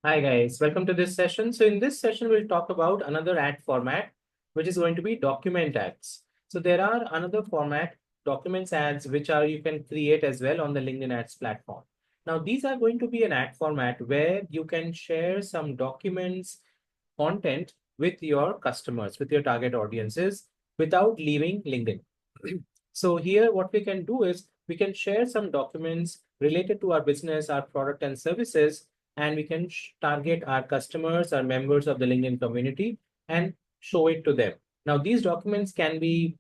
Hi guys, welcome to this session. So in this session, we'll talk about another ad format, which is going to be document ads. So there are another format, documents ads, which are you can create as well on the LinkedIn ads platform. Now, these are going to be an ad format where you can share some documents, content with your customers, with your target audiences without leaving LinkedIn. So here, what we can do is we can share some documents related to our business, our product and services, and we can target our customers, our members of the LinkedIn community, and show it to them. Now, these documents can be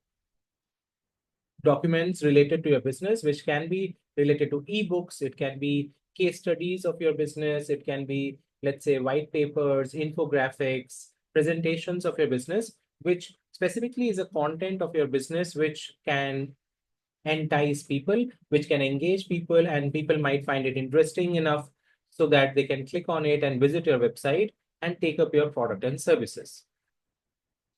documents related to your business, which can be related to ebooks, it can be case studies of your business, it can be, let's say, white papers, infographics, presentations of your business, which specifically is a content of your business, which can entice people, which can engage people, and people might find it interesting enough so that they can click on it and visit your website and take up your product and services.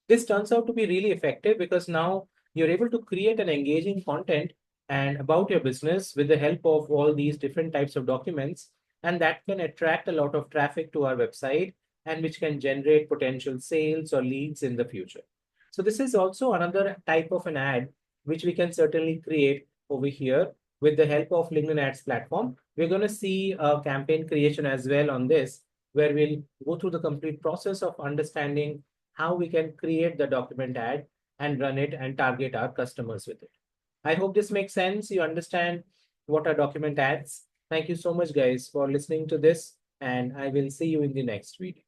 This turns out to be really effective because now you're able to create an engaging content and about your business with the help of all these different types of documents, and that can attract a lot of traffic to our website and which can generate potential sales or leads in the future. So this is also another type of an ad which we can certainly create over here with the help of LinkedIn Ads platform. We're going to see a campaign creation as well on this, where we'll go through the complete process of understanding how we can create the document ad and run it and target our customers with it. I hope this makes sense. You understand what are document ads. Thank you so much, guys, for listening to this, and I will see you in the next video.